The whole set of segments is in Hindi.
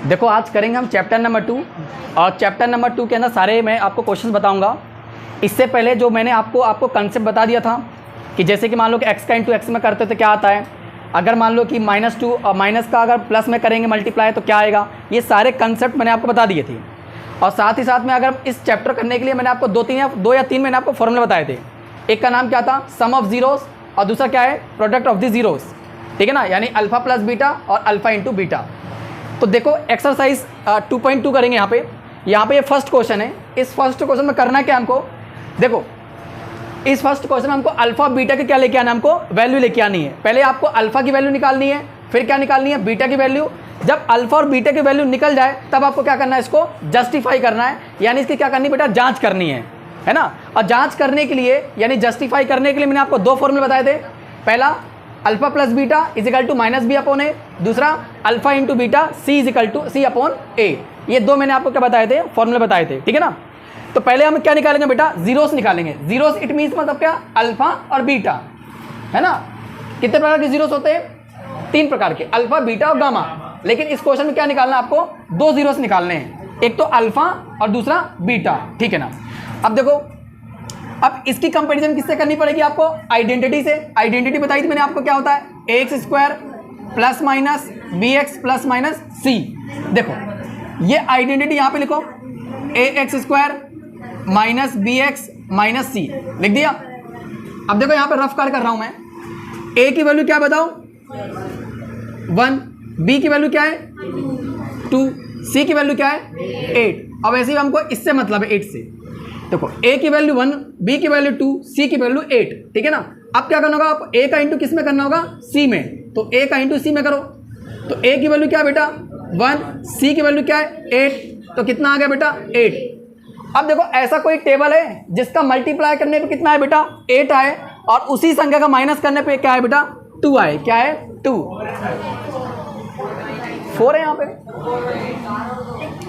देखो आज करेंगे हम चैप्टर नंबर 2 और चैप्टर नंबर 2 के अंदर सारे मैं आपको क्वेश्चन बताऊंगा। इससे पहले जो मैंने आपको कंसेप्ट बता दिया था कि जैसे कि मान लो कि x का इंटू एक्स में करते तो क्या आता है, अगर मान लो कि -2 और माइनस का अगर प्लस में करेंगे मल्टीप्लाई तो क्या आएगा, ये सारे कंसेप्ट मैंने आपको बता दिए थे। और साथ ही साथ में अगर इस चैप्टर करने के लिए मैंने आपको दो या तीन मैंने आपको फॉर्मूले बताए थे। एक का नाम क्या था, सम ऑफ जीरोस, और दूसरा क्या है, प्रोडक्ट ऑफ द जीरोस, ठीक है ना, यानी अल्फा प्लस बीटा और अल्फा इंटू बीटा। तो देखो एक्सरसाइज 2.2 करेंगे यहाँ पे ये फर्स्ट क्वेश्चन है। इस फर्स्ट क्वेश्चन में करना क्या हमको, देखो इस फर्स्ट क्वेश्चन में हमको अल्फा बीटा के क्या लेके आना है, हमको वैल्यू लेके आनी है। पहले आपको अल्फा की वैल्यू निकालनी है, फिर क्या निकालनी है, बीटा की वैल्यू। जब अल्फा और बीटा की वैल्यू निकल जाए तब आपको क्या करना है, इसको जस्टिफाई करना है, यानी इसकी क्या करनी है बेटा, जांच करनी है ना। और जांच करने के लिए यानी जस्टिफाई करने के लिए मैंने आपको दो फॉर्मूले बताए थे। पहला alpha plus beta equal to minus B upon A, दूसरा alpha into beta C equal to C upon A. ये दो मैंने आपको क्या बताए थे, फॉर्मूले बताए थे, ठीक है ना। तो पहले हम क्या निकालेंगे बेटा, जीरोस निकालेंगे। जीरोस इट मीन्स मतलब क्या, अल्फा और बीटा, है ना। कितने प्रकार के जीरोस होते हैं, 3 प्रकार के, अल्फा बीटा और गामा। लेकिन इस क्वेश्चन में क्या निकालना है, आपको 2 जीरोस निकालने हैं, एक तो अल्फा और दूसरा बीटा, ठीक है ना। अब देखो, अब इसकी कंपैरिजन किससे करनी पड़ेगी आपको, आइडेंटिटी से। आइडेंटिटी बताई थी मैंने आपको, क्या होता है, ax square plus minus bx plus minus c। देखो ये आइडेंटिटी यहाँ पे लिखो, ax square minus bx minus c लिख दिया। अब देखो यहाँ पे रफ कर रहा हूँ मैं, a की वैल्यू क्या बताओ 1, b की वैल्यू क्या है 2, c की वैल्यू क्या है 8। अब ऐसे ही हमको इससे मतलब है 8 से। देखो a की वैल्यू 1, b की वैल्यू 2, c की वैल्यू 8, ठीक है ना। अब क्या करना होगा, आप a का इंटू किस में करना होगा, c में। तो a का इंटू c में करो, तो a की वैल्यू क्या है बेटा 1, c की वैल्यू क्या है 8, तो कितना आ गया बेटा 8। अब देखो ऐसा कोई टेबल है जिसका मल्टीप्लाई करने पे कितना है बेटा 8 आए, और उसी संख्या का माइनस करने पे क्या है बेटा 2 आए। क्या है 2, 4 है यहाँ पे,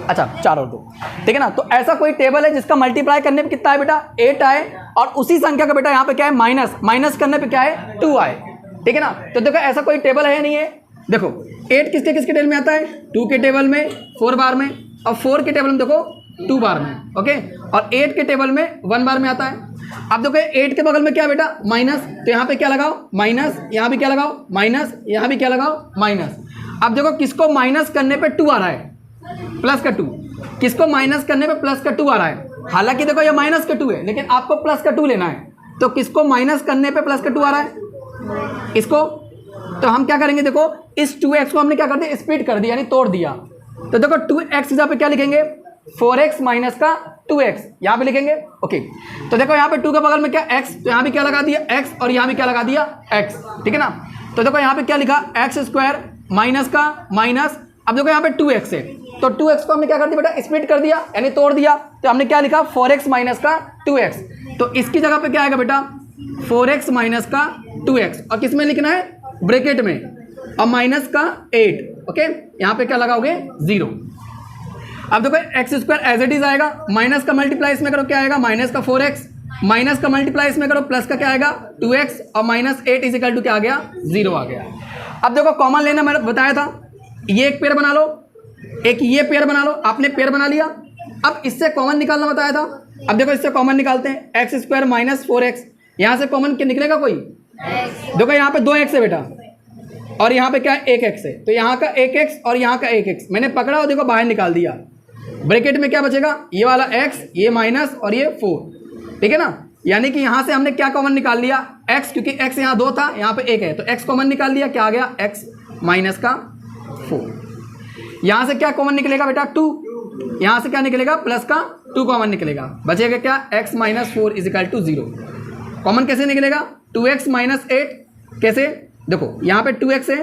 अच्छा 4 और 2, ठीक है ना। तो ऐसा कोई टेबल है जिसका मल्टीप्लाई करने पे कितना है बेटा 8 आए, और उसी संख्या का बेटा यहाँ पे क्या है माइनस करने पे क्या है 2 आए, ठीक है ना। तो देखो ऐसा कोई टेबल है नहीं है। देखो 8 किसके किसके टेबल में आता है, 2 के टेबल में 4 बार में, और 4 के टेबल में देखो 2 बार में, ओके। और 8 के टेबल में 1 बार में आता है। अब देखो 8 के बगल में क्या बेटा माइनस, तो यहाँ पे क्या लगाओ माइनस, यहाँ भी क्या लगाओ माइनस, यहाँ भी क्या लगाओ माइनस। अब देखो किसको माइनस करने पे 2 आ रहा है, प्लस का 2, किसको माइनस करने पे प्लस का 2 आ रहा है। हालांकि देखो ये माइनस का 2 है, लेकिन आपको प्लस का 2 लेना है। तो किसको माइनस करने पे प्लस का 2 आ रहा है, इसको। तो हम क्या करेंगे, देखो इस 2x को हमने क्या कर दिया, स्प्लिट कर दिया, यानी तोड़ दिया। तो देखो 2x यहाँ पे क्या लिखेंगे, 4x माइनस का 2x यहाँ पे लिखेंगे, ओके। तो देखो यहाँ पे 2 के बगल में क्या x, तो यहाँ भी क्या लगा दिया x, और यहाँ भी क्या लगा दिया x, ठीक है ना। तो देखो यहाँ पे क्या लिखा, x स्क्वायर माइनस का माइनस। अब देखो यहाँ पे 2x है, तो 2x को हमने क्या कर दिया बेटा, स्प्लिट कर दिया, यानी तोड़ दिया। तो हमने क्या लिखा 4x माइनस का 2x। तो इसकी जगह पे क्या आएगा बेटा 4x माइनस का 2x, और किस में लिखना है, ब्रैकेट में, और माइनस का 8, ओके। यहाँ पे क्या लगाओगे 0। अब देखो x square as it is आएगा, माइनस का मल्टीप्लाई इसमें करो क्या आएगा, माइनस का 4x, माइनस का मल्टीप्लाई इसमें करो प्लस का क्या आएगा 2x, और माइनस 8 इज इक्वल टू क्या आ गया 0 आ गया। अब देखो कॉमन लेना मैंने बताया था, ये एक पेयर बना लो, एक ये पेयर बना लो, आपने पेयर बना लिया। अब इससे कॉमन निकालना बताया था। अब देखो इससे कॉमन निकालते हैं, एक्स स्क्वायर माइनस 4x, यहाँ से कॉमन निकलेगा कोई, देखो यहाँ पे 2x है बेटा, और यहाँ पे क्या है 1x है, तो यहाँ का 1x और यहाँ का 1x मैंने पकड़ा और देखो बाहर निकाल दिया। ब्रैकेट में क्या बचेगा, ये वाला x, ये माइनस और ये 4, ठीक है ना। यानी कि यहाँ से हमने क्या कॉमन निकाल लिया x, क्योंकि x यहाँ 2 था, यहाँ पे 1 है, तो x कॉमन निकाल लिया, क्या आ गया x माइनस का 4। यहाँ से क्या कॉमन निकलेगा बेटा 2, यहाँ से क्या निकलेगा प्लस का 2 कॉमन निकलेगा, बचेगा क्या x minus 4 is equal to 0। Common कैसे निकलेगा, 2x माइनस 8, कैसे, देखो यहाँ पे 2x है,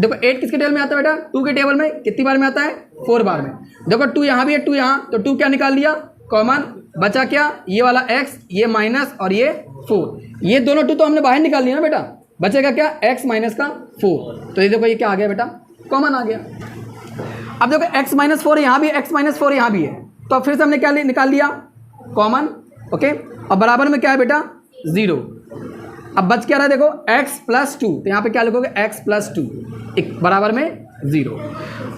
देखो 8 किसके टेबल में आता है बेटा 2 के टेबल में, कितनी बार में आता है 4 बार में। देखो 2 यहाँ भी है, 2 यहाँ, तो 2 क्या निकाल लिया कॉमन, बचा क्या ये वाला x, ये माइनस और ये 4, ये दोनों 2 तो हमने बाहर निकाल लिया ना बेटा, बचेगा क्या x माइनस का 4। तो ये देखो ये क्या आ गया बेटा कॉमन आ गया। अब देखो x माइनस 4 यहाँ भी है, x माइनस 4 यहाँ भी है, तो फिर से हमने क्या निकाल लिया कॉमन, ओके। और बराबर में क्या है बेटा 0, अब बच क्या रहा है देखो x प्लस टू, तो यहाँ पे क्या लिखोगे x प्लस टू बराबर में 0।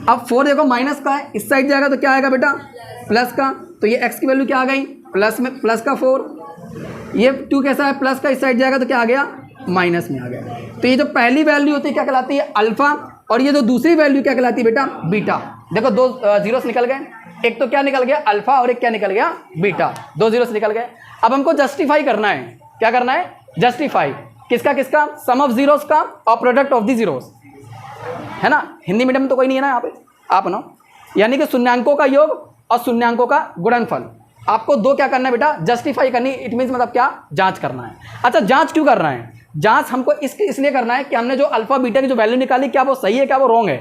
अब 4 देखो माइनस का है, इस साइड जाएगा तो क्या आएगा बेटा प्लस का, तो ये x की वैल्यू क्या आ गई प्लस में, प्लस का 4। ये 2 कैसा है प्लस का, इस साइड जाएगा तो क्या आ गया माइनस में आ गया। तो ये जो पहली वैल्यू होती है क्या कहलाती है अल्फा, और ये जो दूसरी वैल्यू क्या कहलाती है बेटा बीटा। देखो 2 जीरोस निकल गए, एक तो क्या निकल गया अल्फा और एक क्या निकल गया बीटा, 2 जीरोस निकल गए। अब हमको जस्टिफाई करना है, क्या करना है जस्टिफाई, किसका किसका, सम ऑफ जीरोस का और प्रोडक्ट ऑफ द जीरोस, है ना। हिंदी मीडियम में तो कोई नहीं है ना यहाँ पे, आप ना, यानी कि शून्यांकों का योग और शून्यांकों का गुणनफल। आपको दो क्या करना है बेटा जस्टिफाई करनी, इट मीन्स मतलब क्या जांच करना है। अच्छा जांच क्यों कर रहे हैं, जांच हमको इसलिए करना है कि हमने जो अल्फा बीटा की जो वैल्यू निकाली क्या वो सही है क्या वो रॉन्ग है,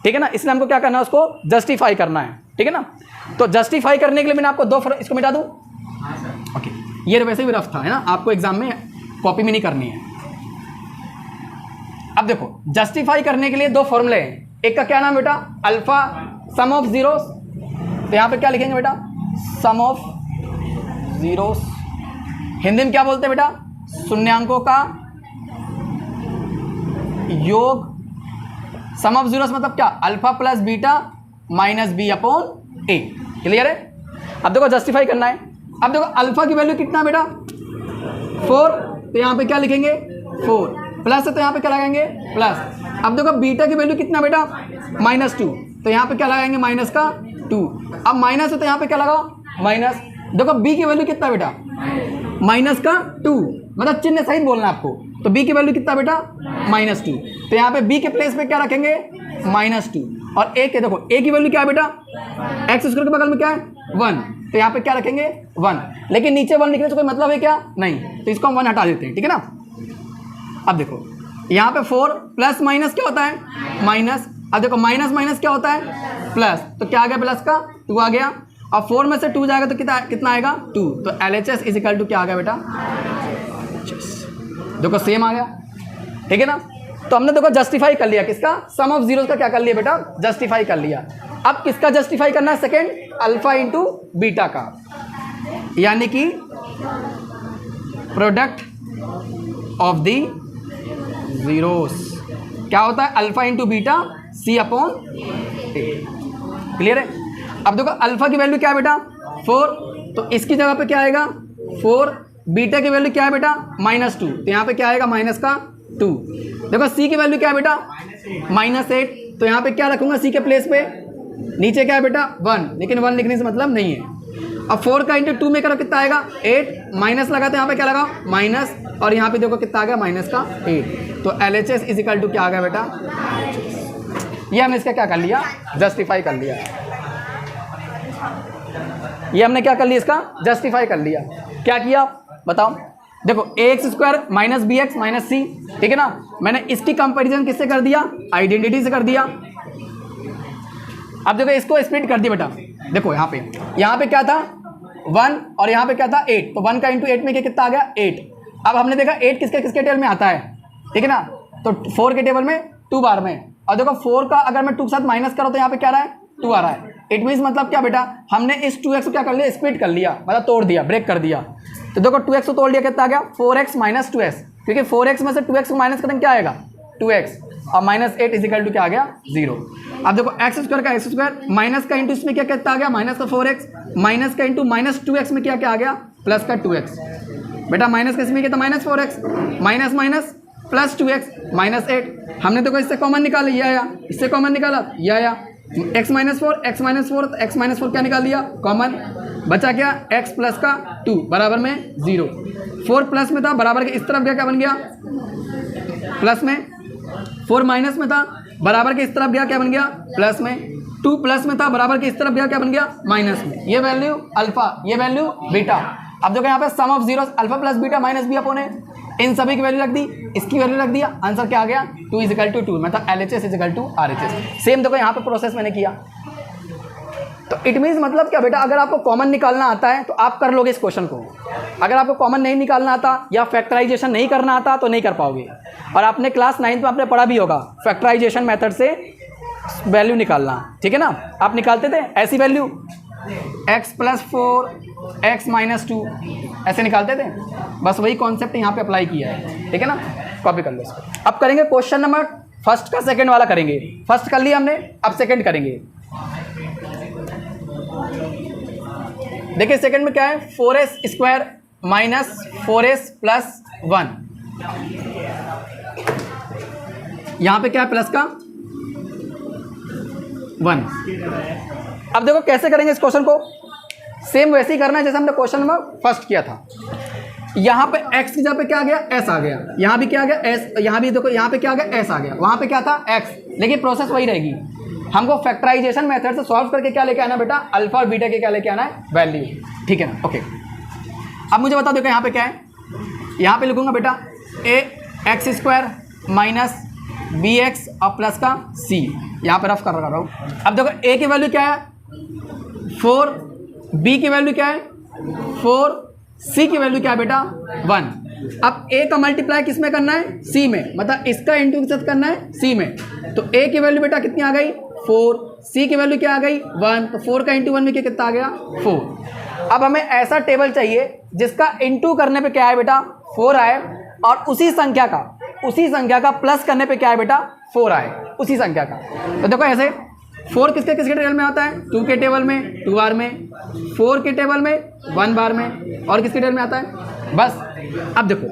ठीक है ना। इसलिए हमको क्या करना है उसको जस्टिफाई करना है, ठीक है ना। तो जस्टिफाई करने के लिए मैंने आपको दो इसको मिटा दूँ, ओके। ये वैसे भी रफ था, है ना, आपको एग्जाम में कॉपी में नहीं करनी है। अब देखो जस्टिफाई करने के लिए दो फॉर्मूले हैं, एक का क्या नाम बेटा अल्फा सम ऑफ जीरोस, तो यहाँ पे क्या लिखेंगे बेटा सम ऑफ जीरोस, हिंदी में क्या बोलते हैं बेटा शून्यांकों का योग। सम ऑफ जीरोस मतलब क्या alpha plus beta minus B upon A, clear है। अब देखो जस्टिफाई करना है। अब देखो अल्फा की वैल्यू कितना बेटा 4, तो यहाँ पे क्या लिखेंगे 4, प्लस है तो यहाँ पे क्या लगाएंगे प्लस। अब देखो बीटा की वैल्यू कितना बेटा -2, तो यहाँ पे क्या लगाएंगे माइनस का 2। अब माइनस है तो यहाँ पे क्या लगाओ माइनस। देखो बी की वैल्यू कितना बेटा माइनस का 2, मतलब चिन्ह सहित बोलना आपको। तो बी की वैल्यू कितना बेटा -2, तो यहाँ पे बी के प्लेस पे क्या रखेंगे -2। और ए के देखो ए की वैल्यू क्या है बेटा एक्स स्क्वायर के बगल में क्या है 1, तो यहाँ पे क्या रखेंगे 1, लेकिन नीचे 1 लिखने से कोई मतलब है क्या नहीं, तो इसको हम 1 हटा देते हैं, ठीक है ना। अब देखो यहाँ पे 4 प्लस माइनस क्या होता है माइनस। अब देखो माइनस माइनस क्या होता है प्लस, तो क्या आ गया प्लस का 2 आ गया। अब 4 में से 2 जाएगा तो कितना आएगा 2, तो LHS इज इक्वल टू क्या आ गया बेटा देखो सेम आ गया, ठीक है ना। तो हमने देखो जस्टिफाई कर लिया किसका सम ऑफ जीरोस का क्या कर लिया बेटा जस्टिफाई कर लिया। अब किसका जस्टिफाई करना है सेकेंड अल्फा इंटू बीटा का, यानी कि प्रोडक्ट ऑफ द जीरोस क्या होता है alpha into beta C upon A, clear है। अब देखो अल्फा की वैल्यू क्या है बेटा 4, तो इसकी जगह पे क्या आएगा 4, बीटा की वैल्यू क्या है बेटा -2, तो यहाँ पे क्या आएगा माइनस का 2। देखो सी की वैल्यू क्या है बेटा -8, तो यहाँ पे क्या रखूंगा सी के प्लेस पे, नीचे क्या है बेटा 1, लेकिन 1 लिखने से मतलब नहीं है। अब 4 का इंटू 2 में करो कितना आएगा 8, माइनस लगा तो यहाँ पे क्या लगा माइनस, और यहाँ पे देखो कितना आ गया माइनस का 8, तो LHS इज इक्वल टू क्या आ गया बेटा ये हमने इसका क्या कर लिया जस्टिफाई कर लिया, ये हमने क्या कर लिया इसका जस्टिफाई कर लिया। क्या किया बताओ, देखो ax² minus bx minus c, ठीक है ना। मैंने इसकी कंपैरिजन किससे कर दिया आइडेंटिटी से कर दिया। अब देखो इसको स्प्लिट कर दिया बेटा, देखो यहाँ पे क्या था 1 और यहाँ पे क्या था 8, तो 1 का इंटू 8 में कितना आ गया 8। अब हमने देखा 8 किसके टेबल में आता है, ठीक है ना, तो 4 के टेबल में 2 बार में। और देखो 4 का अगर मैं 2 के साथ माइनस करो तो यहाँ पे क्या रहा है 2 आ रहा है। इट मीन्स मतलब क्या बेटा हमने इस 2x को क्या कर लिया स्प्लिट कर लिया, मतलब तोड़ दिया ब्रेक कर दिया। तो देखो 2x को तोड़ लिया कितना आ गया 4x माइनस 2x, क्योंकि 4x में से 2x को माइनस करेंगे क्या आएगा 2x, और -8 इज इक्वल टू क्या आ गया 0। अब देखो x² का x² माइनस का इंटू इसमें क्या कितना आ गया माइनस का 4x, माइनस का इंटू -2x में क्या आ गया प्लस का 2x। बेटा माइनस का इसमें क्या था -4x, minus minus plus 2x -8। हमने देखो इससे कॉमन निकाल लिया, इससे कॉमन निकाला ये आया x -4 x -4 क्या निकाल लिया कॉमन, बचा क्या x प्लस का 2 बराबर में 0। 4 प्लस में था बराबर के इस तरफ गया क्या बन गया प्लस में, 4 माइनस में था बराबर के इस तरफ गया क्या बन गया प्लस में, 2 प्लस में था बराबर के इस तरफ गया क्या बन गया माइनस में। ये वैल्यू अल्फा ये वैल्यू बीटा। अब देखो यहाँ पे sum of zeros alpha plus beta minus B upon A, इन सभी की वैल्यू रख दी, इसकी वैल्यू रख दिया, आंसर क्या आ गया 2 इज इक्वल टू 2, मतलब LHS is equal to RHS। Same देखो यहाँ पे प्रोसेस मैंने किया। तो इट मीन्स मतलब क्या बेटा अगर आपको कॉमन निकालना आता है तो आप कर लोगे इस क्वेश्चन को, अगर आपको कॉमन नहीं निकालना आता या फैक्टराइजेशन नहीं करना आता तो नहीं कर पाओगे। और आपने क्लास 9th में आपने पढ़ा भी होगा फैक्टराइजेशन मेथड से वैल्यू निकालना, ठीक है ना। आप निकालते थे ऐसी value x plus 4 x minus 2 ऐसे निकालते थे। बस वही कॉन्सेप्ट यहाँ पे अप्लाई किया है, ठीक है ना, कॉपी कर लो इसको। अब करेंगे क्वेश्चन नंबर फर्स्ट का सेकंड वाला करेंगे। फर्स्ट कर लिया हमने, अब सेकंड करेंगे। देखिए सेकंड में क्या है, 4s square minus 4s plus 1। यहाँ पे क्या है, प्लस का 1। अब देखो कैसे करेंगे इस क्वेश्चन को, सेम वैसे ही करना है जैसे हमने क्वेश्चन नंबर फर्स्ट किया था। यहाँ पे x की जगह पे क्या आ गया, s आ गया, यहाँ भी क्या आ गया s, यहाँ भी देखो यहाँ पे क्या आ गया s आ गया, वहाँ पे क्या था x, लेकिन प्रोसेस वही रहेगी। हमको फैक्टराइजेशन मेथड से सॉल्व करके क्या लेके आना बेटा, अल्फा और बीटा के क्या लेके आना है, वैल्यू, ठीक है ना। ओके, अब मुझे बता दो कि यहाँ पे क्या है। यहाँ पे लिखूंगा बेटा a x square minus B x और प्लस का c, यहाँ पे रफ कर रहा हूँ। अब देखो a की वैल्यू क्या है 4, b की वैल्यू क्या है 4, c की वैल्यू क्या है बेटा 1। अब a का मल्टीप्लाई किस में करना है, c में, मतलब इसका इंटू के साथ करना है c में। तो a की वैल्यू बेटा कितनी आ गई 4, c की वैल्यू क्या आ गई 1, तो 4 का इंटू 1 में क्या कितना आ गया 4। अब हमें ऐसा टेबल चाहिए जिसका इंटू करने पे क्या है बेटा 4 आए, और उसी संख्या का प्लस करने पे क्या है बेटा 4 आए, उसी संख्या का। तो देखो ऐसे 4 किसके टेबल में आता है, 2 के टेबल में 2 बार में, 4 के टेबल में 1 बार में, और किसके टेबल में आता है बस। अब देखो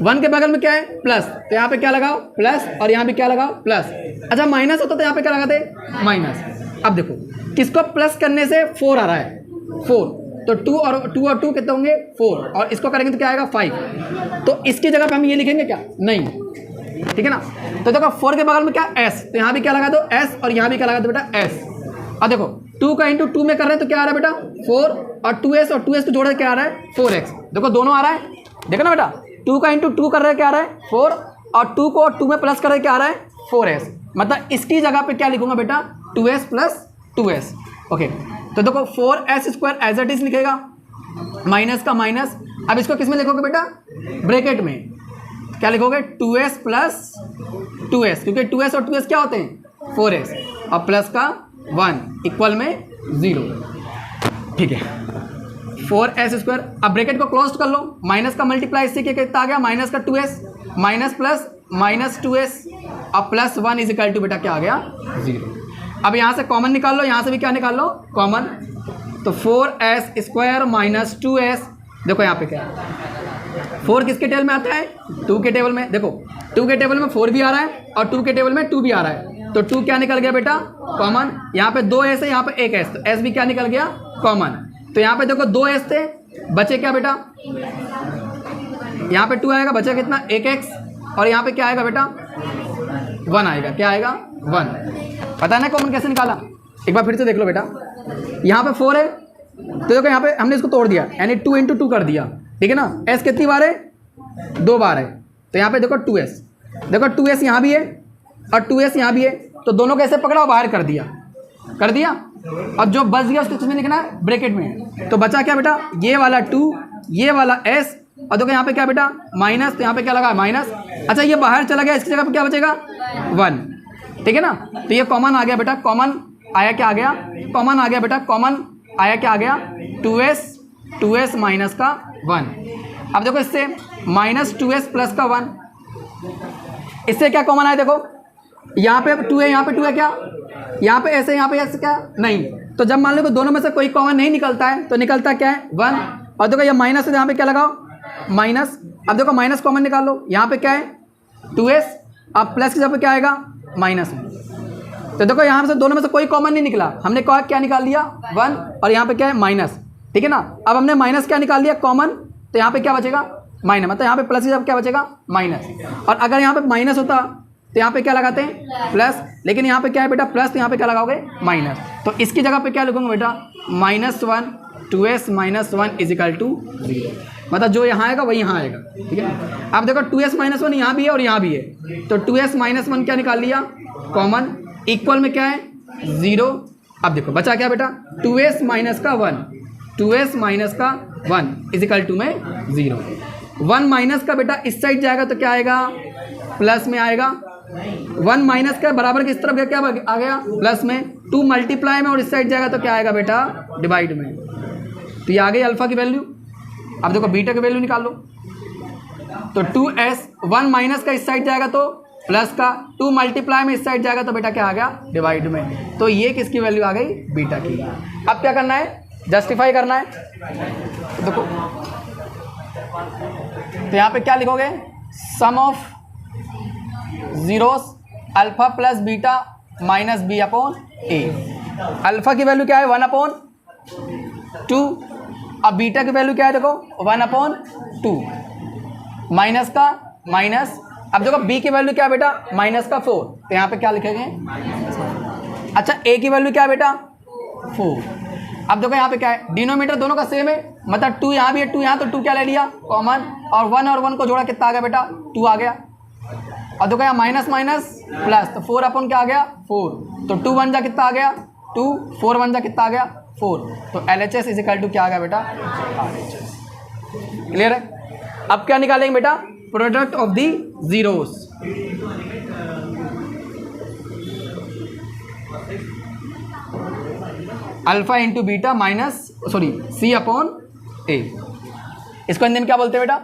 1 के बगल में क्या है प्लस, तो यहाँ पे क्या लगाओ प्लस, और यहाँ पे क्या लगाओ प्लस। अच्छा माइनस होता तो यहाँ पे क्या लगाते माइनस। अब देखो किसको प्लस करने से 4 आ रहा है 4, तो 2 और 2 कितने होंगे 4, और इसको करेंगे तो क्या आएगा 5। तो इसकी जगह पे हम ये लिखेंगे क्या, नहीं, ठीक है ना। तो देखो 4 के बगल में क्या s, तो यहाँ भी क्या लगा दो s, और यहाँ भी क्या लगा दो बेटा s। और देखो 2 का इंटू 2 में कर रहे हैं तो क्या आ रहा है बेटा 4, और 2s और 2s को जोड़ क्या आ रहा है 4x। देखो दोनों आ रहा है, देखो ना बेटा 2 का इंटू 2 कर रहे हैं क्या आ रहा है 4, और 2 को 2 में प्लस कर रहे हैं क्या आ रहा है 4s। मतलब इसकी जगह पे क्या लिखूंगा बेटा 2s प्लस 2s। ओके, तो देखो 4s square as it is लिखेगा, माइनस का माइनस। अब इसको किस में लिखोगे बेटा, ब्रैकेट में क्या लिखोगे 2s प्लस 2s, क्योंकि 2s और 2s क्या होते हैं 4s, और प्लस का 1 इक्वल में 0, ठीक है 4s स्क्वायर। अब ब्रैकेट को क्लोज कर लो, माइनस का मल्टीप्लाई इससे कितना आ गया माइनस का 2s, minus plus minus 2s, और प्लस 1 इज इक्वल टू बेटा क्या आ गया 0। अब यहाँ से कॉमन निकाल लो, यहाँ से भी क्या निकाल लो कॉमन, तो 4s स्क्वायर माइनस 2s। देखो यहाँ पे क्या है 4 किसके टेबल में आता है 2 के टेबल में, देखो 2 के टेबल में 4 भी आ रहा है और 2 के टेबल में 2 भी आ रहा है, तो 2 क्या निकल गया बेटा कॉमन। यहाँ पे 2s है, यहाँ पे 1s, तो s भी क्या निकल गया कॉमन। तो यहाँ पे देखो 2s थे, बचे क्या बेटा, यहाँ पे 2 आएगा, बचा कितना 1x, और यहाँ पे क्या आएगा बेटा 1 आएगा, क्या आएगा 1। पता है ना कॉमन कैसे निकाला, एक बार फिर से देख लो बेटा। यहाँ पे 4 है, तो देखो यहाँ पे हमने इसको तोड़ दिया, यानी 2 इंटू 2 कर दिया, ठीक है ना। s कितनी बार है 2 बार है, तो यहाँ पे देखो 2s, देखो 2s यहाँ भी है और 2s यहाँ भी है, तो दोनों कैसे पकड़ा बाहर कर दिया, और जो बच गया उसको किसमें लिखना है ब्रैकेट में। तो बचा क्या बेटा ये वाला 2, ये वाला s, और देखो यहाँ पे क्या बेटा माइनस, तो यहाँ पे क्या लगा माइनस। अच्छा ये बाहर चला गया, इसकी जगह पे क्या बचेगा 1, ठीक है ना। तो ये कॉमन आ गया बेटा, कॉमन आया क्या आ गया, कॉमन आ गया बेटा, कॉमन आया क्या आ गया 2s माइनस का 1। अब देखो इससे माइनस 2s प्लस का 1, इससे क्या कॉमन आया, देखो यहाँ पे 2 है, यहाँ पे 2 है, क्या यहाँ पे ऐसे, यहाँ पे ऐसे क्या नहीं। तो जब मान लो कि दोनों में से कोई कॉमन नहीं निकलता है तो निकलता क्या है 1, और देखो ये माइनस है, यहाँ पे क्या लगाओ माइनस। अब देखो माइनस कॉमन निकाल लो, यहाँ पे क्या है 2s, अब प्लस की जगह पे क्या आएगा माइनस। तो देखो यहाँ से दोनों में से कोई कॉमन नहीं निकला, हमने क्या निकाल लिया 1, और यहाँ पे क्या है माइनस, ठीक है ना। अब हमने माइनस क्या निकाल लिया कॉमन, तो यहाँ पे क्या बचेगा माइनस, मतलब यहाँ पे प्लस की जगह क्या बचेगा माइनस। और अगर यहाँ पे माइनस होता तो यहाँ पे क्या लगाते हैं प्लस, लेकिन यहाँ पे क्या है बेटा प्लस, तो यहाँ पे क्या लगाओगे माइनस। तो इसकी जगह पे क्या लिखूंगा बेटा -1 2s minus 1 is equal to 0, मतलब जो यहाँ आएगा वही यहाँ आएगा, ठीक है। अब देखो 2s माइनस 1 यहाँ भी है और यहाँ भी है, तो 2s माइनस 1 क्या निकाल लिया कॉमन, इक्वल में क्या है 0। अब देखो बचा क्या बेटा 2s माइनस का 1, 2s माइनस का 1 इज इक्वल टू में 0। 1 माइनस का बेटा इस साइड जाएगा तो क्या आएगा प्लस में आएगा, 1 माइनस का बराबर किस तरफ गया, क्या आ गया प्लस में, 2 मल्टीप्लाई में और इस साइड जाएगा तो क्या आएगा बेटा डिवाइड में। तो ये आ गई अल्फा की वैल्यू। अब देखो बीटा की वैल्यू निकाल लो। तो 2s 1 माइनस का इस साइड जाएगा तो प्लस का, 2 मल्टीप्लाई में इस साइड जाएगा तो बेटा क्या आ गया डिवाइड में। तो ये किसकी वैल्यू आ गई बीटा की। अब क्या करना है, जस्टिफाई करना है। तो देखो तो यहाँ पे क्या लिखोगे, sum of zeros alpha plus beta minus B upon A. Alpha की वैल्यू क्या है 1/2, अब बीटा की वैल्यू क्या है देखो 1/2, माइनस का माइनस। अब देखो बी की वैल्यू क्या है बेटा -4, तो यहाँ पे क्या लिखेंगे। अच्छा ए की वैल्यू क्या है बेटा 4। अब देखो यहाँ पे क्या है, डिनोमीटर दोनों का सेम है, मतलब 2 यहाँ भी है 2 यहाँ, तो 2 क्या ले लिया कॉमन, और 1 को जोड़ा कितना आ गया बेटा 2 आ गया। और देखो यहाँ माइनस माइनस प्लस, तो 4 अपॉन क्या आ गया 4, तो 2 1 जा कितना आ गया 2, 4 1 जा कितना आ गया 4। तो LHS इज इक्वल टू क्या आ गया बेटा RHS। क्लियर है। अब क्या निकालेंगे बेटा, product of the zeros. Alpha into beta C upon A. इसको हिंदी में क्या बोलते हैं बेटा,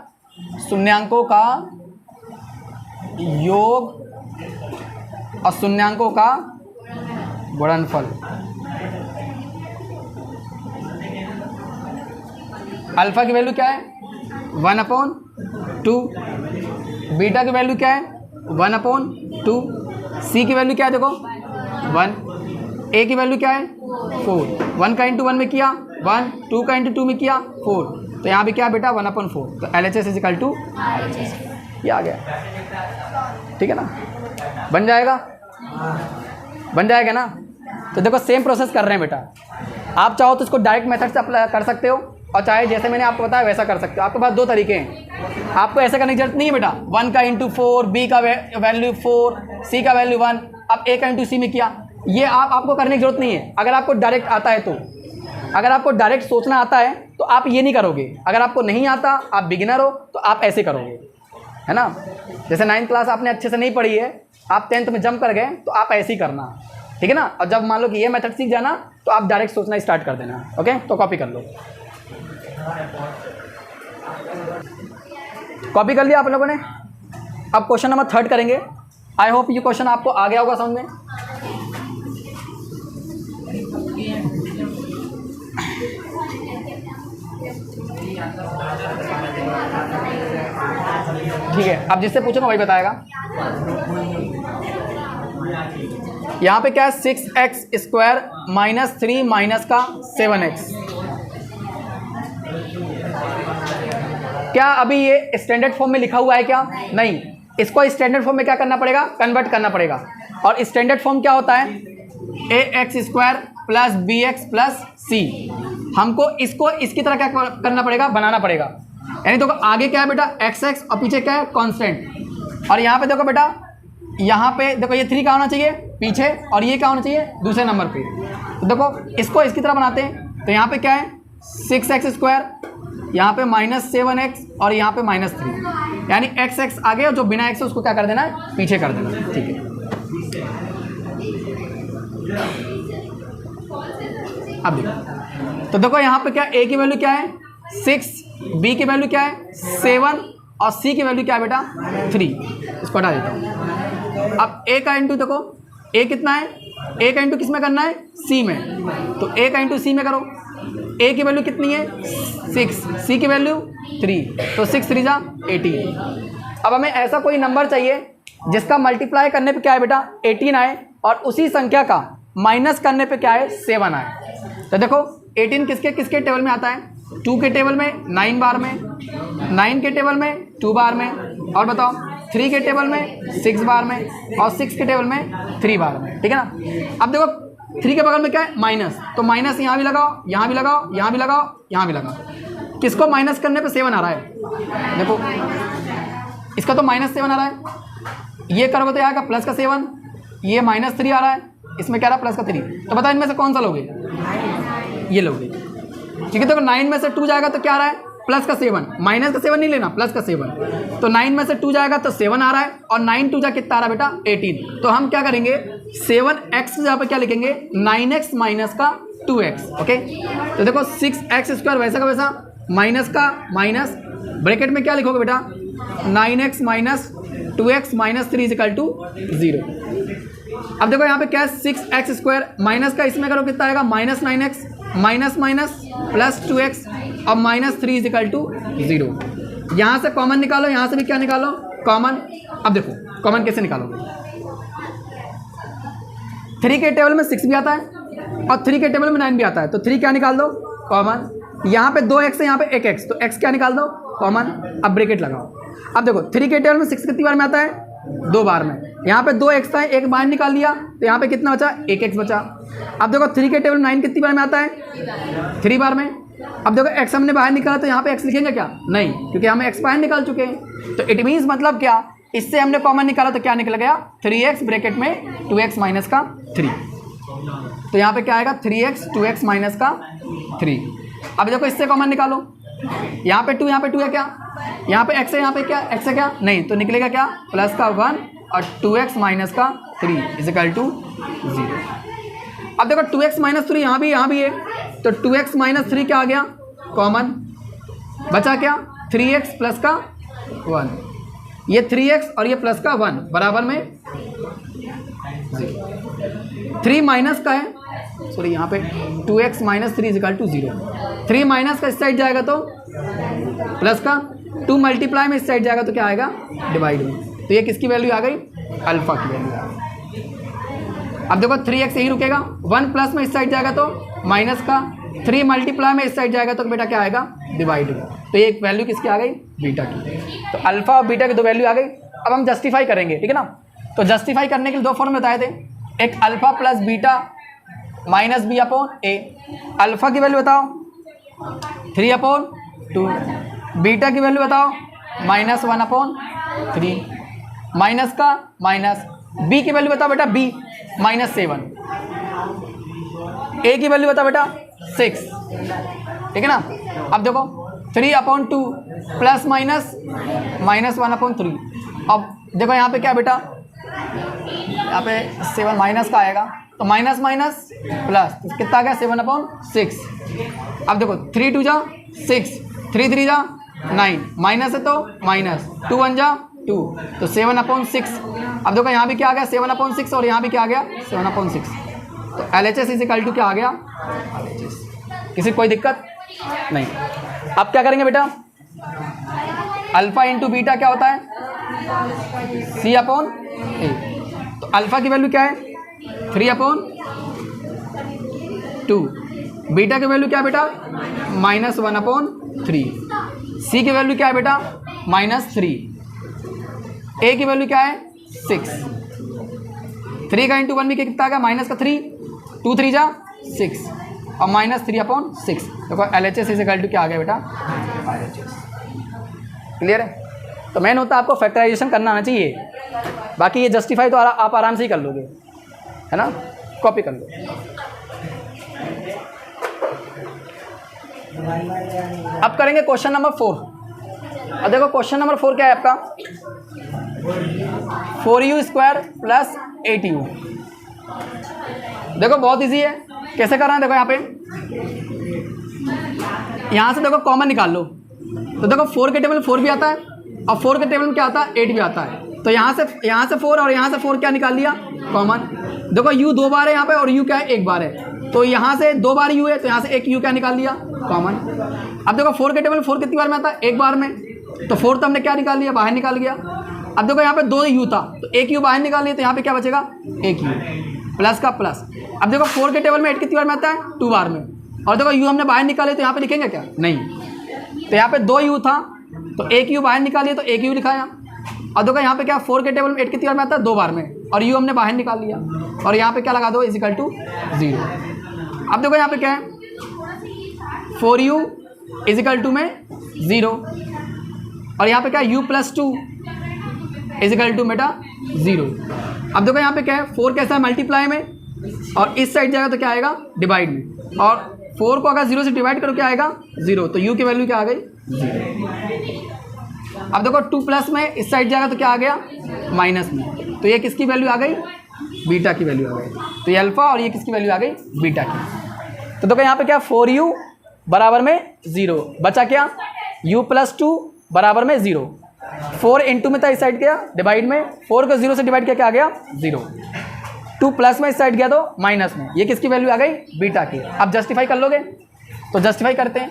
शून्यांकों का योग और शून्यांकों का गुणनफल। अल्फा की वैल्यू क्या है 1/2, बीटा की वैल्यू क्या है 1/2, सी की वैल्यू क्या है देखो 1, ए की वैल्यू क्या है 4, 1 का इंटू 1 में किया 1, 2 का इंटू 2 में किया 4, तो यहाँ भी क्या बेटा 1/4। तो LHS इज इक्वल टू ये आ गया, ठीक है ना, बन जाएगा ना। तो देखो सेम प्रोसेस कर रहे हैं बेटा, आप चाहो तो इसको डायरेक्ट मेथड से अप्लाई कर सकते हो, और चाहे जैसे मैंने आपको बताया वैसा कर सकते हो। आपके पास 2 तरीके हैं, आपको ऐसा करने की जरूरत नहीं है बेटा 1 का इंटू 4, बी का वैल्यू 4, सी का वैल्यू 1, अब ए का इंटू सी में किया, ये आपको करने की जरूरत नहीं है। अगर आपको डायरेक्ट आता है तो, अगर आपको डायरेक्ट सोचना आता है तो आप ये नहीं करोगे, अगर आपको नहीं आता, आप बिगिनर हो, तो आप ऐसे करोगे, है ना। जैसे 9th क्लास आपने अच्छे से नहीं पढ़ी है, आप 10th में जंप कर गए, तो आप ऐसे ही करना, ठीक है ना। और जब मान लो कि ये मेथड सीख जाना, तो आप डायरेक्ट सोचना स्टार्ट कर देना। ओके, तो कॉपी कर लो। कॉपी कर लिया आप लोगों ने। अब क्वेश्चन नंबर 3 करेंगे। आई होप ये क्वेश्चन आपको आ गया होगा समझ में। ठीक है, अब जिससे पूछूंगा वही बताएगा। यहाँ पे क्या है 6x² -3 माइनस का 7x। क्या अभी ये स्टैंडर्ड फॉर्म में लिखा हुआ है क्या? नहीं, इसको स्टैंडर्ड फॉर्म में क्या करना पड़ेगा, कन्वर्ट करना पड़ेगा। और स्टैंडर्ड फॉर्म क्या होता है ax² + bx + c। हमको इसको इसकी तरह क्या करना पड़ेगा, बनाना पड़ेगा। यानी तो आगे क्या है बेटा x और पीछे क्या है कांस्टेंट। और यहाँ पे देखो बेटा, यहाँ पे देखो ये 3 क्या होना चाहिए पीछे, और ये क्या होना चाहिए दूसरे नंबर पे। तो देखो इसको इसकी तरह बनाते हैं। तो यहाँ पे क्या है 6x², यहाँ पे -7x और यहाँ पे -3, यानी x आगे और जो बिना x है उसको क्या कर देना है, पीछे कर देना। ठीक है, अब देखो तो देखो यहाँ पे क्या a की वैल्यू क्या है 6, b की वैल्यू क्या है 7 और c की वैल्यू क्या है बेटा 3। इसको हटा देता हूँ। अब a का इंटू देखो a कितना है, a का इंटू किस में करना है c में, तो a का इंटू c में करो। a की वैल्यू कितनी है 6, c की वैल्यू 3, तो 6 3 जा 18। अब हमें ऐसा कोई नंबर चाहिए जिसका मल्टीप्लाई करने पे क्या है बेटा 18 आए, और उसी संख्या का माइनस करने पे क्या है 7 आए। तो देखो 18 किसके किसके टेबल में आता है, 2 के टेबल में 9 बार में, 9 के टेबल में 2 बार में, और बताओ 3 के टेबल में 6 बार में, और 6 के टेबल में 3 बार में। ठीक है ना। अब देखो 3 के बगल में क्या है माइनस, तो माइनस यहाँ भी लगाओ, यहाँ भी लगाओ, यहाँ भी लगाओ, यहाँ भी लगाओ। किसको माइनस करने पे 7 आ रहा है, देखो इसका तो -7 आ रहा है। ये करोगे तो यहाँ का प्लस का 7, ये -3 आ रहा है, इसमें क्या रहा प्लस का 3। तो बताओ इनमें से कौन सा लोगे, ये लोगे। ठीक है, तो 9 में से 2 जाएगा तो क्या आ रहा है प्लस का 7, माइनस का 7 नहीं लेना, प्लस का 7। तो 9 में से 2 जाएगा तो 7 आ रहा है, और 9 2 जा कितना आ रहा है बेटा 18। तो हम क्या करेंगे 7x यहाँ पे क्या लिखेंगे 9x माइनस का 2x। ओके, तो देखो 6x² वैसा का वैसा, माइनस का माइनस, ब्रैकेट में क्या लिखोगे बेटा 9x minus 2x minus 3 equal to 0। अब देखो यहाँ पे क्या है 6x² माइनस का इसमें करो कितना आएगा minus 9x minus minus plus 2x और माइनस 3 इक्वल टू 0। यहाँ से कॉमन निकालो, यहाँ से भी क्या निकालो कॉमन। अब देखो कॉमन कैसे निकालोगे, 3 के टेबल में 6 भी आता है और 3 के टेबल में 9 भी आता है, तो 3 क्या निकाल दो कॉमन। यहाँ पे 2x है, यहाँ पे 1x, तो x क्या निकाल दो कॉमन। अब ब्रैकेट लगाओ। अब देखो 3 के टेबल में 6 कितनी बार में आता है 2 बार में, यहाँ पे 2x था, एक बार निकाल लिया तो यहाँ पे कितना बचा 1x बचा। अब देखो 3 के टेबल में 9 कितनी बार में आता है 3 बार में। अब देखो x हमने बाहर निकाला तो यहाँ पे x लिखेंगे क्या नहीं, क्योंकि हमें x बाहर निकाल चुके हैं। तो इट मीन्स मतलब क्या, इससे हमने कॉमन निकाला तो क्या निकल गया 3x ब्रैकेट में 2x माइनस का 3। तो यहाँ पे क्या आएगा 3x 2x माइनस का 3। अब देखो इससे कॉमन निकालो, यहाँ पे 2 है क्या, यहाँ पे x है, यहाँ पे क्या x है क्या नहीं, तो निकलेगा क्या प्लस का 1 और 2x माइनस का 3 इक्वल टू 0। अब देखो 2x माइनस 3 यहाँ भी है, तो 2x माइनस 3 क्या आ गया कॉमन, बचा क्या 3x प्लस का 1, ये 3x और ये प्लस का 1 बराबर में 3 माइनस का है, सॉरी यहाँ पे 2x minus 3 equal to 0। 3 minus का इस साइड जाएगा तो प्लस का, 2 मल्टीप्लाई में इस साइड जाएगा तो क्या आएगा डिवाइड में। तो ये किसकी वैल्यू आ गई अल्फा की वैल्यू आ गई। अब देखो 3x यही रुकेगा, 1 प्लस में इस साइड जाएगा तो माइनस का, 3 मल्टीप्लाई में इस साइड जाएगा तो बेटा क्या आएगा डिवाइड में। तो ये एक वैल्यू किसकी आ गई बीटा की। तो अल्फा और बीटा की 2 वैल्यू आ गई। अब हम जस्टिफाई करेंगे, ठीक है ना। तो जस्टिफाई करने के लिए 2 फॉर्म बताए थे, एक alpha plus beta minus B upon A. Alpha की वैल्यू बताओ 3/2, बीटा की वैल्यू बताओ -1/3, माइनस का माइनस, बी की वैल्यू बताओ बेटा बी -7, ए की वैल्यू बताओ बेटा 6, ठीक है ना। अब देखो 3/2 प्लस माइनस -1/3। अब देखो यहाँ पे क्या बेटा, यहाँ पे 7 माइनस का आएगा तो माइनस माइनस प्लस, तो कितना आ गया 7/6। अब देखो 3 2 जा 6, 3 3 जा 9, माइनस है तो माइनस, 2 1 जा 2, तो 7/6। अब देखो यहाँ भी क्या आ गया 7/6 और यहाँ भी क्या आ गया 7/6। तो LHS इज इक्वल टू क्या आ गया LHS। किसी कोई दिक्कत नहीं। अब क्या करेंगे बेटा, अल्फा इंटू बीटा क्या होता है C/A। तो अल्फा की वैल्यू क्या है 3/2, बीटा की वैल्यू क्या है बेटा -1/3, सी की वैल्यू क्या है बेटा -3, ए की वैल्यू क्या है 6। 3 का इंटू 1 भी कितना आ गया माइनस का 3, 2 3 जा 6 और -3/6। देखो LHS इज इक्वल टू क्या आ गया बेटा LHS। क्लियर है। तो मेन होता है आपको फैक्टराइजेशन करना आना चाहिए, बाकी ये जस्टिफाई तो आप आराम से ही कर लोगे, है ना, कॉपी कर लो। अब करेंगे क्वेश्चन नंबर 4। अब देखो क्वेश्चन नंबर 4 क्या है आपका 4u² प्लस 8u। देखो बहुत इजी है, कैसे करना है देखो यहाँ पे, यहाँ से देखो कॉमन निकाल लो। तो देखो 4 के टेबल में 4 भी आता है और 4 के टेबल में क्या आता है 8 भी आता है। तो यहाँ से 4 और यहाँ से 4 क्या निकाल लिया कॉमन। देखो u 2 बार है यहाँ पे और u क्या है 1 बार है, तो यहाँ से 2 बार u है तो यहाँ से 1 u क्या निकाल लिया कॉमन। अब देखो 4 के टेबल में 4 कितनी बार में आता है 1 बार में, तो 4 तो हमने क्या निकाल लिया बाहर निकाल गया। अब देखो यहाँ पे 2 u था तो 1 u बाहर निकाल लिया, तो यहाँ पे क्या बचेगा 1 u प्लस का प्लस। अब देखो 4 के टेबल में 8 कितनी बार में आता है 2 बार में, और देखो u हमने बाहर निकाले तो यहाँ पे लिखेंगे क्या नहीं, तो यहाँ पे 2 u था तो 1 u बाहर निकालिए तो 1 u लिखाया। और देखो यहाँ पे क्या 4 के टेबल में 8 कितनी बार में आता है 2 बार में, और u हमने बाहर निकाल लिया और यहाँ पे क्या लगा दो इज इक्वल टू 0। अब देखो यहाँ पे क्या है 4u इज इक्वल टू में 0 और यहाँ पे क्या u plus 2 is equal to बेटा 0। अब देखो यहाँ पे क्या है 4 कैसा है मल्टीप्लाई में और इस साइड जाएगा तो क्या आएगा डिवाइड में, और 4 को अगर 0 से डिवाइड करो क्या आएगा 0, तो u की वैल्यू क्या आ गई 0। अब देखो 2 प्लस में इस साइड जाएगा तो क्या आ गया माइनस में, तो ये किसकी वैल्यू आ गई बीटा की वैल्यू आ गई, तो ये अल्फा और ये किसकी वैल्यू आ गई बीटा की। तो देखो यहाँ पे क्या 4u बराबर में 0 बचा, क्या u प्लस 2 बराबर में 0, 4 इंटू में था इस साइड गया डिवाइड में, 4 को 0 से डिवाइड किया क्या आ गया 0, 2 प्लस में इस साइड गया तो माइनस में, ये किसकी वैल्यू आ गई बीटा की। अब जस्टिफाई कर लोगे तो जस्टिफाई करते हैं,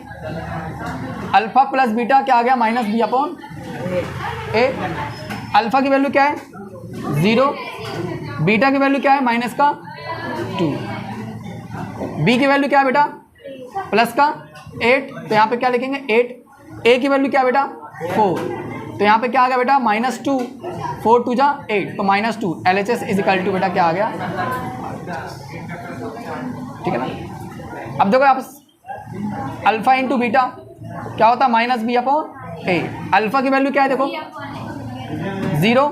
अल्फा प्लस बीटा क्या आ गया minus B upon A, alpha की वैल्यू क्या है 0, बीटा की वैल्यू क्या है माइनस का 2, बी की वैल्यू क्या है बेटा प्लस का 8, तो यहाँ पे क्या लिखेंगे 8, ए की वैल्यू क्या है बेटा 4, तो यहाँ पे क्या आ गया बेटा -2, 4 2 जा 8, तो -2 LHS इज इक्वल टू बेटा क्या आ गया, ठीक है ना। अब देखो आप अल्फा इंटू बीटा क्या होता है minus B upon A, alpha की वैल्यू क्या है देखो 0,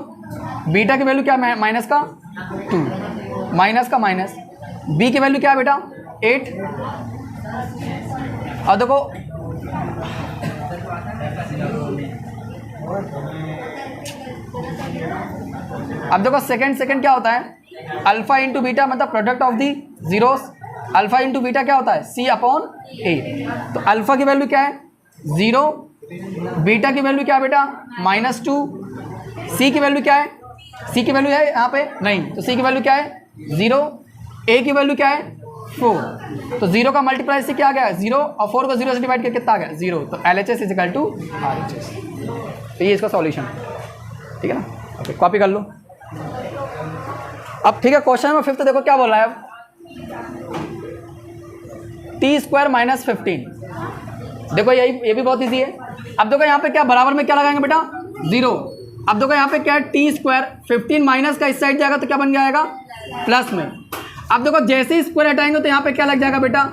बीटा की वैल्यू क्या है माइनस का 2, माइनस का माइनस, बी की वैल्यू क्या है बेटा 8, और देखो अब देखो सेकंड क्या होता है अल्फा इंटू बीटा मतलब product of the zeros, alpha into beta क्या होता है C अपॉन ए, तो अल्फा की वैल्यू क्या है 0, बीटा की वैल्यू क्या है बेटा -2, C की वैल्यू क्या है, C की वैल्यू है यहाँ पे नहीं, तो C की वैल्यू क्या है 0, A की वैल्यू क्या है 4, तो 0 का मल्टीप्लाई से क्या आ गया 0, और 4 को 0 से डिवाइड करके कितना आ गया 0, तो LHS is equal to RHS, तो ये इसका सॉल्यूशन है, ठीक है ना। ओके कॉपी कर लो। अब ठीक है क्वेश्चन नंबर 5 देखो क्या बोल रहा है, अब t² - 15, देखो ये भी बहुत ईजी है। अब देखो यहाँ पे क्या बराबर में क्या लगाएंगे बेटा 0, अब देखो यहाँ पे क्या है t², 15 माइनस का इस साइड जाएगा तो क्या बन जाएगा प्लस में, अब देखो जैसे ही स्क्वायर हटाएंगे तो यहाँ पे क्या लग जाएगा बेटा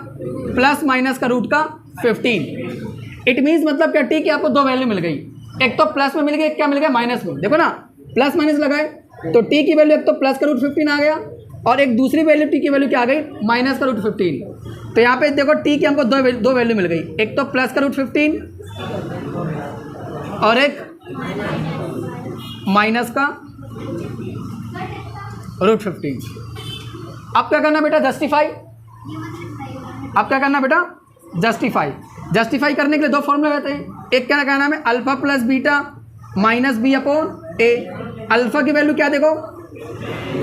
प्लस माइनस का रूट का 15, इट मीन्स मतलब क्या t की आपको दो वैल्यू मिल गई, एक तो प्लस में मिल गई, एक क्या मिल गया माइनस में, देखो ना प्लस माइनस लगाए तो t की वैल्यू एक तो प्लस का रूट 15 आ गया, और एक दूसरी वैल्यू t की वैल्यू क्या आ गई माइनस का रूट 15, तो यहाँ पे देखो t की हमको दो वैल्यू मिल गई, एक तो प्लस का रूट 15 और एक माइनस का रूट 15। अब क्या करना बेटा जस्टिफाई, अब क्या करना बेटा जस्टिफाई करने के लिए दो फॉर्मूले रहते हैं, एक क्या कहना है alpha plus beta minus B upon A, alpha की वैल्यू क्या देखो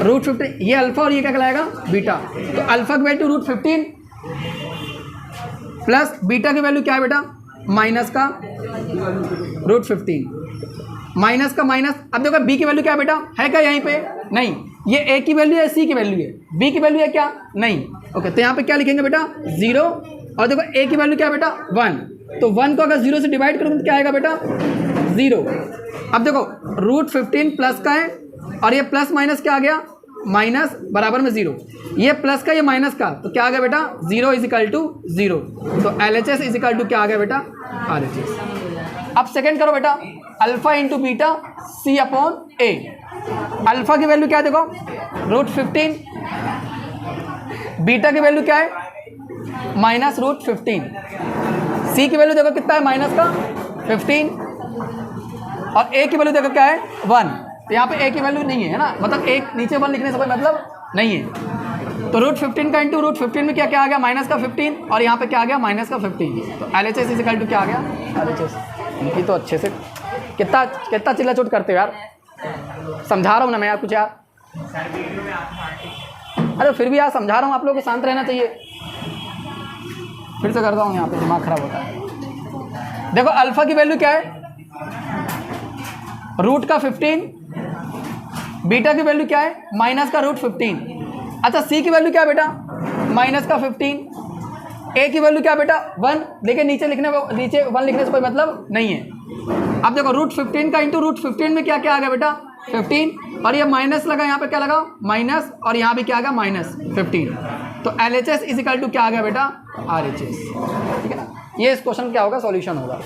रूट 15, ये अल्फा और ये क्या कहलाएगा बीटा, तो अल्फा की वैल्यू रूट 15 प्लस बीटा की वैल्यू क्या है बेटा माइनस का रूट 15, माइनस का माइनस, अब देखो बी की वैल्यू क्या है बेटा है क्या यहीं पे नहीं, ये ए की वैल्यू है सी की वैल्यू है, बी की वैल्यू है क्या नहीं, ओके तो यहाँ पे क्या लिखेंगे बेटा 0, और देखो ए की वैल्यू क्या है बेटा 1, तो 1 को अगर 0 से डिवाइड करोगे तो क्या आएगा बेटा 0, अब देखो रूट 15 प्लस का है और ये प्लस माइनस क्या आ गया माइनस बराबर में 0, ये प्लस का ये माइनस का, तो क्या आ गया बेटा 0 इज इक्वल टू 0, तो LHS इज इक्वल टू क्या आ गया बेटा RHS। अब सेकंड करो बेटा alpha into beta C upon A, alpha की वैल्यू क्या है देखो रूट 15, बीटा की वैल्यू क्या है माइनस रूट 15, C की वैल्यू देखो कितना है माइनस का 15, और A की वैल्यू देखो क्या है 1, तो यहाँ पे A की वैल्यू नहीं है ना, मतलब एक नीचे 1 लिखने से कोई मतलब नहीं है, तो रूट 15 का इंटू रूट 15 में क्या क्या आ गया माइनस का 15, और यहाँ पे क्या आ गया माइनस का 15, तो LHS इज इक्वल टू क्या आ गया RHS। इनकी तो अच्छे से कितना चिल्लाचोट करते हो यार, समझा रहा हूँ ना मैं यार कुछ यार, अरे फिर भी यार समझा रहा हूँ, आप लोगों को शांत रहना चाहिए, फिर से करता हूँ यहाँ पे दिमाग खराब होता है। देखो अल्फा की वैल्यू क्या है रूट का 15, बीटा की वैल्यू क्या है माइनस का रूट 15, अच्छा सी की वैल्यू क्या है बेटा माइनस का 15, ए की वैल्यू क्या है बेटा 1, देखिए नीचे 1 लिखने से कोई मतलब नहीं है। अब देखो रूट 15 का इंटू रूट 15 में क्या क्या आ गया बेटा 15, और ये माइनस लगा यहाँ पे क्या लगा माइनस, और यहाँ पे क्या आ गया माइनस 15, तो LHS इज इक्वल टू क्या आ गया बेटा RHS, ठीक है ना। ये इस क्वेश्चन क्या होगा सॉल्यूशन होगा,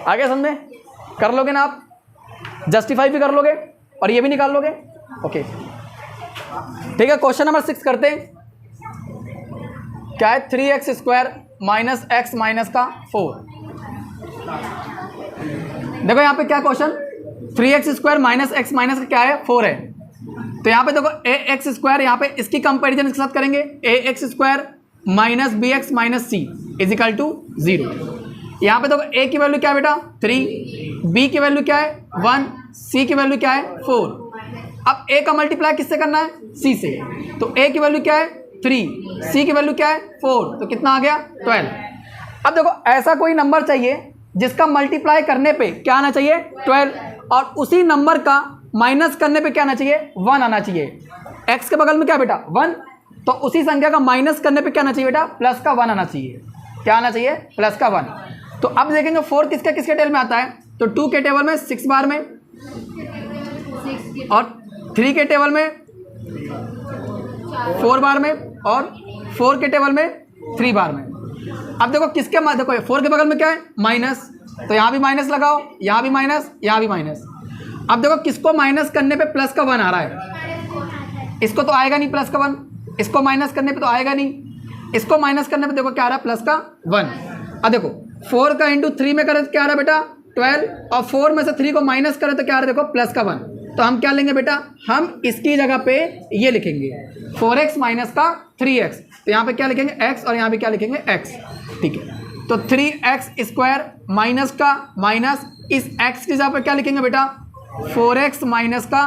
आगे समझे कर लोगे ना आप, जस्टिफाई भी कर लोगे और ये भी निकाल लोगे, ओके ठीक है। क्वेश्चन नंबर 6 करते हैं, क्या है 3x square minus x minus का 4। देखो यहाँ पे क्या question, 3x square minus x minus का क्या है 4 है। तो यहाँ पे देखो ए एक्स स्क्वायर, यहाँ पे इसकी कंपेरिजन इसके साथ करेंगे, A X square minus B X minus C is equal to 0। यहाँ पे देखो ए की वैल्यू क्या है बेटा 3, बी की वैल्यू क्या है 1, सी की वैल्यू क्या है 4। अब ए का मल्टीप्लाई किससे करना है, सी से। तो ए की वैल्यू क्या है 3, सी की वैल्यू क्या है 4, तो कितना आ गया 12। अब देखो ऐसा कोई नंबर चाहिए जिसका मल्टीप्लाई करने पे क्या आना चाहिए 12, और उसी नंबर का माइनस करने पे क्या आना चाहिए 1 आना चाहिए। एक्स के बगल में क्या बेटा 1, तो उसी संख्या का माइनस करने पे क्या आना चाहिए बेटा प्लस का 1 आना चाहिए। क्या आना चाहिए प्लस का 1। तो अब देखेंगे 4 किसके किसके टेबल में आता है, तो 2 के टेबल में 6 बार में, और 3 के टेबल में 4 बार में, और 4 के टेबल में 3 बार में। अब देखो किसके देखो 4 के बगल में क्या है माइनस, तो यहाँ भी माइनस लगाओ, यहाँ भी माइनस, यहाँ भी माइनस। अब देखो किसको माइनस करने पे प्लस का 1 आ रहा है, इसको तो आएगा नहीं प्लस का 1, इसको माइनस करने पे तो आएगा नहीं, इसको माइनस करने पे देखो क्या आ रहा है प्लस का 1। अब देखो 4 का इंटू 3 में करें तो क्या आ रहा है बेटा 12, और 4 में से 3 को माइनस करें तो क्या आ रहा है देखो प्लस का 1। तो हम क्या लेंगे बेटा, हम इसकी जगह पे ये लिखेंगे 4x माइनस का 3x, तो यहाँ पे क्या लिखेंगे x, और यहाँ पे क्या लिखेंगे x। ठीक है, तो 3x स्क्वायर माइनस का माइनस, इस x की जगह पे क्या लिखेंगे बेटा 4x माइनस का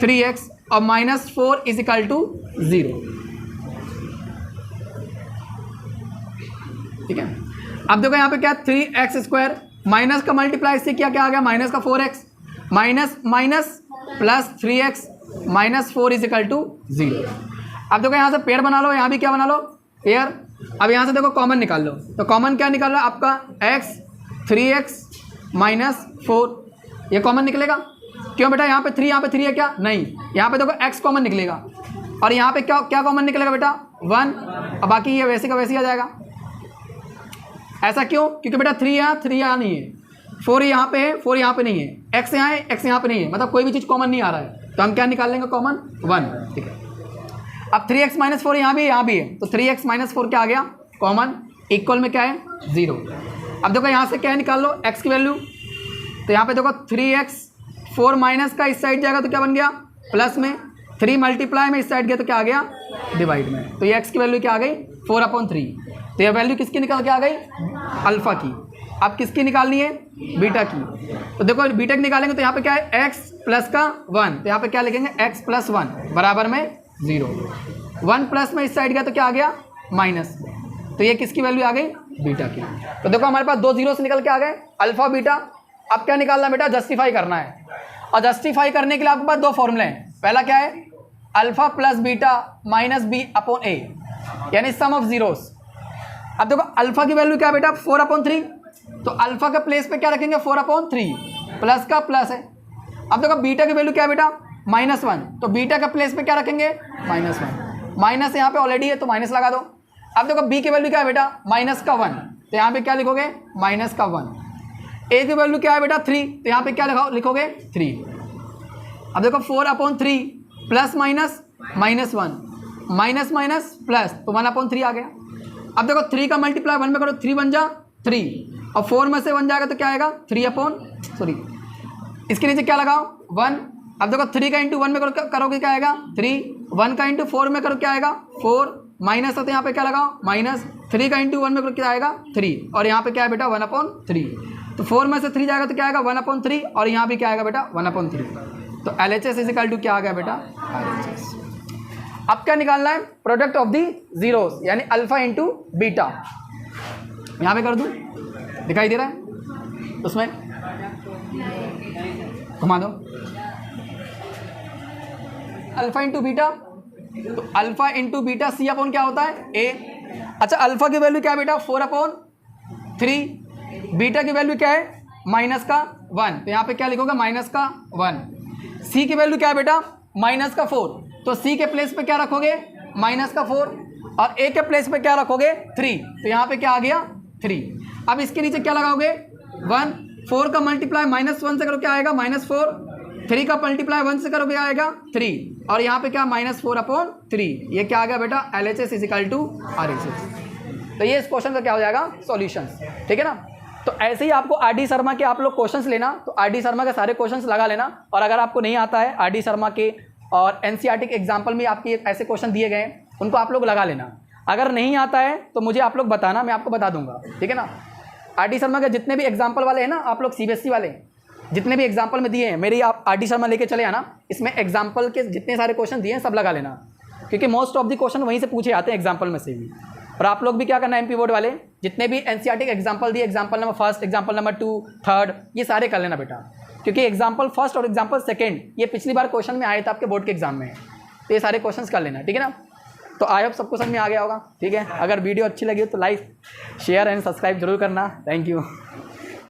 3x, और माइनस 4 इज इक्वल टू 0। ठीक है, अब देखो यहाँ पे क्या 3x स्क्वायर माइनस का मल्टीप्लाई इससे किया, क्या आ गया माइनस का 4x, minus minus plus 3x minus 4 is equal to 0। अब देखो यहाँ से पेयर बना लो, यहाँ भी क्या बना लो पेयर। अब यहाँ से देखो कॉमन निकाल लो, तो कॉमन क्या निकाल लो आपका x 3x माइनस 4, ये कॉमन निकलेगा। क्यों बेटा यहाँ पे 3, यहाँ पे 3 है क्या, नहीं, यहाँ पे देखो x कॉमन निकलेगा, और यहाँ पे क्या क्या कॉमन निकलेगा बेटा 1, और बाकी ये वैसे का वैसे ही आ जाएगा। ऐसा क्यों, क्योंकि बेटा 3 यहाँ नहीं है, 4 यहाँ पे है, 4 यहाँ पे नहीं है, x यहाँ है, x यहाँ पे नहीं है, मतलब कोई भी चीज़ कॉमन नहीं आ रहा है, तो हम क्या निकाल लेंगे कॉमन 1। ठीक है, अब 3x माइनस 4 यहाँ भी है, तो 3x माइनस 4 क्या आ गया कॉमन, इक्वल में क्या है 0। अब देखो यहाँ से क्या निकाल लो x की वैल्यू, तो यहाँ पे देखो 3x 4 माइनस का इस साइड जाएगा तो क्या बन गया प्लस में, 3 मल्टीप्लाई में इस साइड गया तो क्या आ गया डिवाइड में, तो ये x की वैल्यू क्या आ गई 4/3। तो ये वैल्यू किसकी निकल के आ गई अल्फा की। अब किसकी निकालनी है बीटा की, तो देखो बीटा की निकालेंगे तो यहाँ पे क्या है x प्लस का 1, तो यहाँ पे क्या लिखेंगे x प्लस 1 बराबर में 0। 1 प्लस में इस साइड गया तो क्या आ गया माइनस, तो ये किसकी वैल्यू आ गई बीटा की। तो देखो हमारे पास 2 जीरो से निकल के आ गए अल्फा बीटा। अब क्या निकालना है बेटा, जस्टिफाई करना है, और जस्टिफाई करने के लिए आपके पास 2 फॉर्मूले हैं। पहला क्या है alpha plus beta minus B upon A, यानी सम ऑफ जीरोस। अब देखो अल्फा की वैल्यू क्या है बेटा 4/3, तो अल्फा के प्लेस पे क्या रखेंगे 4/3, प्लस का प्लस है। अब देखो बीटा की वैल्यू क्या है बेटा -1, तो बीटा के प्लेस पे क्या रखेंगे -1, माइनस यहाँ पे ऑलरेडी है तो माइनस लगा दो। अब देखो बी की वैल्यू क्या है बेटा -1, तो यहाँ पे क्या लिखोगे -1। ए की वैल्यू क्या है बेटा 3, तो यहाँ पे क्या लिखोगे 3। अब देखो 4/3 plus minus -1 minus minus plus, तो 1/3 आ गया। अब देखो 3 का मल्टीप्लाई 1 में करो, 3 बन जा 3, और 4 में से 1 जाएगा तो क्या आएगा 3 इसके नीचे क्या लगाओ 1। अब देखो 3 का इंटू 1 में करोगे क्या आएगा 3, 1 का इंटू 4 में करो क्या आएगा 4, माइनस है तो यहाँ पे क्या लगाओ माइनस, 3 का इंटू 1 में करो क्या आएगा 3, और यहाँ पे क्या है बेटा 1/3, तो 4 में से 3 जाएगा तो क्या आएगा 1/3, और यहाँ भी क्या आएगा बेटा 1/3। तो LHS इज इक्वल टू क्या आ गया बेटा RHS। अब क्या निकालना है प्रोडक्ट ऑफ दी जीरोस, यानी अल्फा इंटू बीटा। यहाँ पे कर दूँ, दिखाई दे रहा है उसमें, घुमा दो अल्फा इंटू बीटा, तो alpha into beta C upon क्या होता है A। अच्छा अल्फा की वैल्यू क्या है बेटा 4/3, बीटा की वैल्यू क्या है -1, तो यहाँ पे क्या लिखोगे -1। C की वैल्यू क्या है बेटा -4, तो C के प्लेस पे क्या रखोगे -4, और A के प्लेस पे क्या रखोगे 3, तो यहाँ पे क्या आ गया 3। अब इसके नीचे क्या लगाओगे 1, 4 का मल्टीप्लाई -1 से करो क्या आएगा -4, 3 का मल्टीप्लाई 1 से करो क्या आएगा 3, और यहाँ पे क्या -4/3, ये क्या आ गया बेटा LHS is equal to RHS। तो ये इस क्वेश्चन का क्या हो जाएगा, सॉल्यूशन। ठीक है ना। तो ऐसे ही आपको आर डी शर्मा के आप लोग क्वेश्चंस लेना, तो आर डी शर्मा के सारे क्वेश्चंस लगा लेना। और अगर आपको नहीं आता है आर डी शर्मा के और एनसीईआरटी के एग्जाम्पल में आपके ऐसे क्वेश्चन दिए गए हैं, उनको आप लोग लगा लेना। अगर नहीं आता है तो मुझे आप लोग बताना, मैं आपको बता दूंगा। ठीक है ना। आर डी शर्मा के जितने भी एग्जाम्पल वाले हैं ना, आप लोग सीबीएसई वाले जितने भी एग्जाम्पल में दिए हैं मेरी, आप आर डी शर्मा लेके चले आना। इसमें एग्जाम्पल के जितने सारे क्वेश्चन दिए हैं सब लगा लेना, क्योंकि मोस्ट ऑफ द क्वेश्चन वहीं से पूछे आते हैं एग्जाम्पल में से भी। और आप लोग भी क्या करना है, एमपी बोर्ड वाले जितने भी एनसीईआरटी के एग्जाम्पल दिए, एग्जाम्पल नंबर 1, एग्जाम्पल नंबर 2, 3, ये सारे कर लेना बेटा, क्योंकि एग्जाम्पल 1 और एग्जाम्पल 2 ये पिछली बार क्वेश्चन में आए थे आपके बोर्ड के एग्जाम में, तो ये सारे क्वेश्चंस कर लेना। ठीक है ना। तो आई होप सबको समझ में आ गया होगा। ठीक है। अगर वीडियो अच्छी लगी तो लाइक शेयर एंड सब्सक्राइब जरूर करना। Thank you.